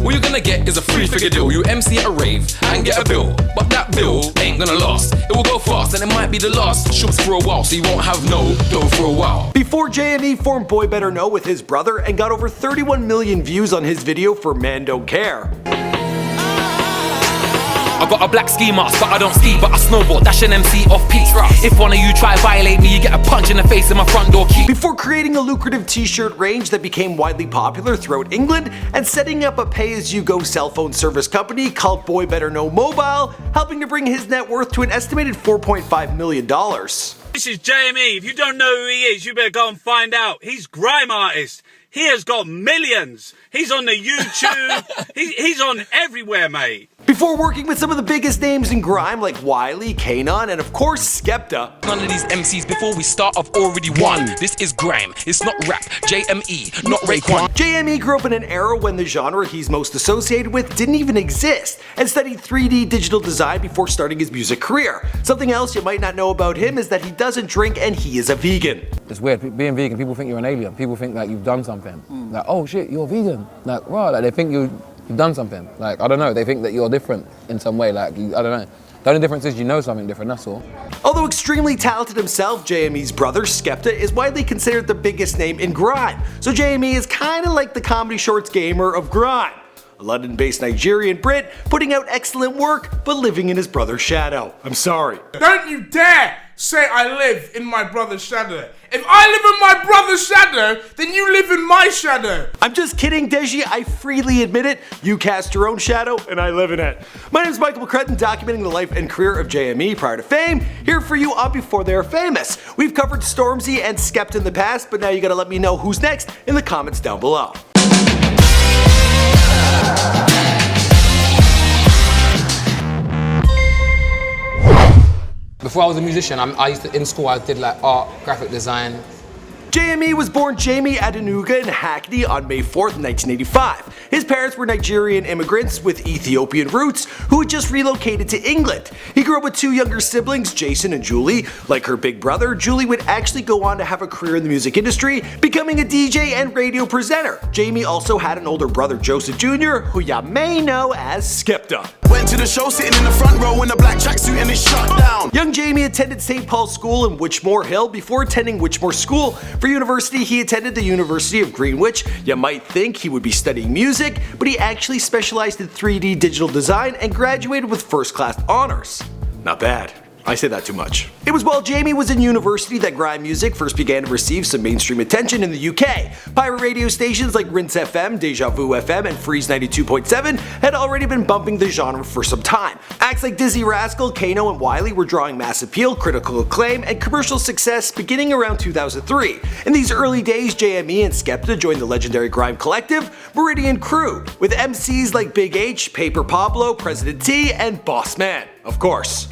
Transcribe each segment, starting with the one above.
all you're gonna get is a free-figure deal. You MC at a rave and get a bill, but that bill ain't gonna last. It will go fast and it might be the last shows for a while, so you won't have no dough for a while. Before JME formed Boy Better Know with his brother and got over 31 million views on his video for Man Don't Care. I got a black ski mask, but I don't ski, but I snowboard, dash an MC off piece. If one of you try violate me, you get a punch in the face in my front door key. Before creating a lucrative t-shirt range that became widely popular throughout England and setting up a pay-as-you-go cell phone service company called Boy Better Know Mobile, helping to bring his net worth to an estimated $4.5 million. This is JME. If you don't know who he is, you better go and find out. He's Grime artist. He has got millions. He's on the YouTube. he's on everywhere, mate. Before working with some of the biggest names in grime like Wiley, Kanon, and of course Skepta. None of these MCs before we start have already won. This is grime, it's not rap. JME, not Raekwon. JME grew up in an era when the genre he's most associated with didn't even exist, and studied 3D digital design before starting his music career. Something else you might not know about him is that he doesn't drink and he is a vegan. It's weird, being vegan, people think you're an alien. People think like you've done something. Like, oh shit, you're vegan. Like, wow, like they think you've done something. Like, I don't know, they think that you're different in some way. Like, I don't know. The only difference is you know something different, that's all. Although extremely talented himself, JME's brother, Skepta, is widely considered the biggest name in grime. So JME is kinda like the comedy shorts gamer of grime. A London-based Nigerian Brit, putting out excellent work, but living in his brother's shadow. I'm sorry. Don't you dare say I live in my brother's shadow. If I live in my brother's shadow, then you live in my shadow. I'm just kidding, Deji. I freely admit it. You cast your own shadow, and I live in it. My name is Michael McCrutton, documenting the life and career of JME prior to fame, here for you on Before They're Famous. We've covered STORMZY and Skepta in the past, but now you gotta let me know who's next in the comments down below. Before I was a musician, in school I did like art, graphic design. JME was born Jamie Adenuga in Hackney on May 4th, 1985. His parents were Nigerian immigrants with Ethiopian roots who had just relocated to England. He grew up with two younger siblings, Jason and Julie. Like her big brother, Julie would actually go on to have a career in the music industry, becoming a DJ and radio presenter. Jamie also had an older brother, Joseph Jr., who ya may know as Skepta. Went to the show sitting in the front row in a black tracksuit and it shut down. Young Jamie attended St. Paul's School in Wychmore Hill before attending Wychmore School. For university, he attended the University of Greenwich. You might think he would be studying music, but he actually specialized in 3D digital design and graduated with first-class honors. Not bad. I say that too much. It was while Jamie was in university that grime music first began to receive some mainstream attention in the UK. Pirate radio stations like Rinse FM, Deja Vu FM, and Freeze 92.7 had already been bumping the genre for some time. Acts like Dizzy Rascal, Kano, and Wiley were drawing mass appeal, critical acclaim, and commercial success beginning around 2003. In these early days, JME and Skepta joined the legendary grime collective Meridian Crew, with MCs like Big H, Paper Pablo, President T, and Boss Man, of course.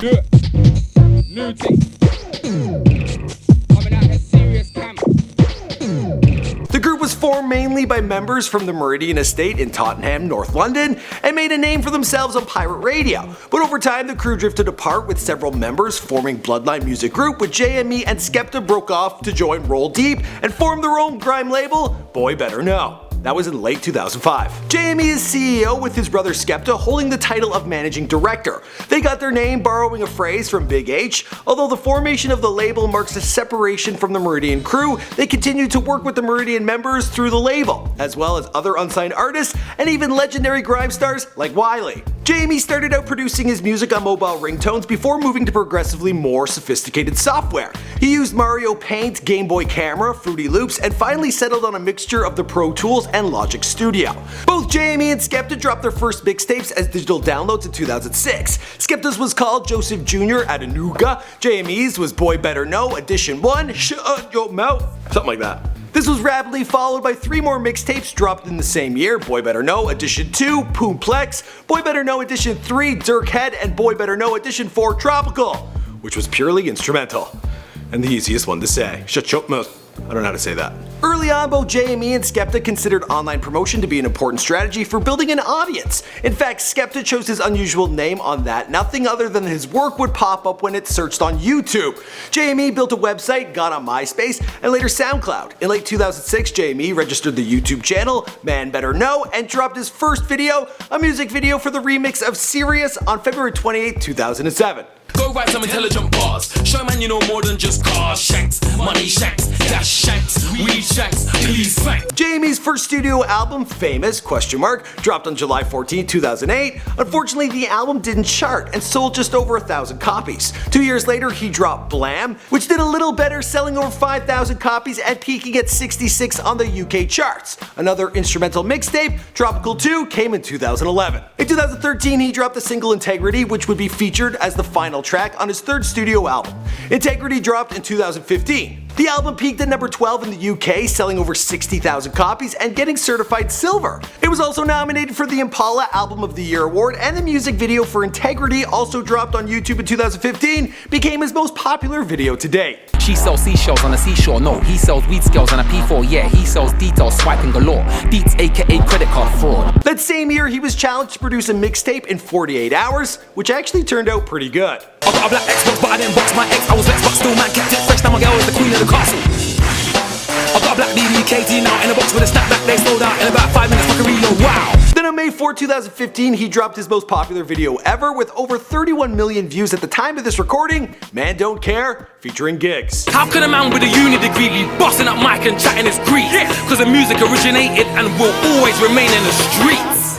The group was formed mainly by members from the Meridian estate in Tottenham, North London, and made a name for themselves on pirate radio. But over time, the crew drifted apart, with several members forming Bloodline Music Group, with JME and Skepta broke off to join Roll Deep and form their own grime label, Boy Better Know. That was in late 2005. JME is CEO with his brother Skepta holding the title of Managing Director. They got their name borrowing a phrase from Big H. Although the formation of the label marks a separation from the Meridian Crew, they continue to work with the Meridian members through the label, as well as other unsigned artists and even legendary grime stars like Wiley. JME started out producing his music on mobile ringtones before moving to progressively more sophisticated software. He used Mario Paint, Game Boy Camera, Fruity Loops, and finally settled on a mixture of the Pro Tools and Logic Studio. Both JME and Skepta dropped their first mixtapes as digital downloads in 2006. Skepta's was called Joseph Jr. Adenuga, JME's was Boy Better Know Edition 1, Shut Your Mouth, something like that. This was rapidly followed by 3 more mixtapes dropped in the same year: Boy Better Know Edition 2, Poomplex, Boy Better Know Edition 3, Dirkhead, and Boy Better Know Edition 4, Tropical, which was purely instrumental. And the easiest one to say, shut your mouth. I don't know how to say that. Early on, both JME and Skepta considered online promotion to be an important strategy for building an audience. In fact, Skepta chose his unusual name on that. Nothing other than his work would pop up when it searched on YouTube. JME built a website, got on MySpace, and later SoundCloud. In late 2006, JME registered the YouTube channel, Man Better Know, and dropped his first video, a music video for the remix of Serious, on February 28, 2007. Go write some intelligent bars. Show man you know more than just cars. Shanks, money shanks, dash shanks, weed shanks, please thank. JME's first studio album, Famous, dropped on July 14, 2008. Unfortunately, the album didn't chart and sold just over 1,000 copies. 2 years later, he dropped Blam, which did a little better, selling over 5,000 copies and peaking at 66 on the UK charts. Another instrumental mixtape, Tropical 2, came in 2011. In 2013, he dropped the single Integrity, which would be featured as the final track on his third studio album. Integrity dropped in 2015. The album peaked at number 12 in the UK, selling over 60,000 copies and getting certified silver. It was also nominated for the Impala Album of the Year award, and the music video for Integrity, also dropped on YouTube in 2015, became his most popular video to date. She sells seashells on the seashore, no. He sells weed scales on a P4, yeah. He sells details, swiping galore. Deets, aka credit card fraud. That same year, he was challenged to produce a mixtape in 48 hours, which actually turned out pretty good. I got a black Xbox, but I didn't box my ex. I was vexed, but still man kept it fresh. Now my girl is the queen of the castle. I got a black BBKT now in a box with a snapback. They sold out in about 5 minutes. Like a reload. Wow. Then on May 4, 2015, he dropped his most popular video ever with over 31 million views at the time of this recording, Man Don't Care, featuring Gigs. How can a man with a uni degree be busting up mic and chatting his grief? Cause the music originated and will always remain in the streets.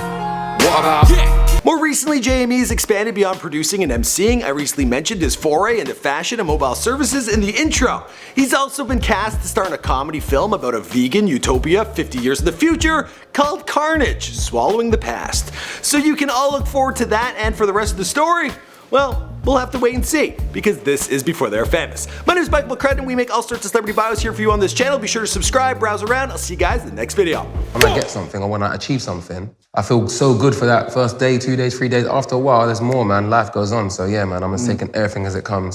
What about? More recently, JME has expanded beyond producing and MCing. I recently mentioned his foray into fashion and mobile services in the intro. He's also been cast to star in a comedy film about a vegan utopia 50 years in the future called Carnage, Swallowing the Past. So you can all look forward to that, and for the rest of the story, well, we'll have to wait and see, because this is Before They're Famous. My name is Michael McCrudden, and we make all sorts of celebrity bios here for you on this channel. Be sure to subscribe, browse around. I'll see you guys in the next video. When I get something or when I achieve something, I feel so good for that first day, 2 days, 3 days. After a while, there's more, man. Life goes on. So yeah, man, I'm just taking everything as it comes.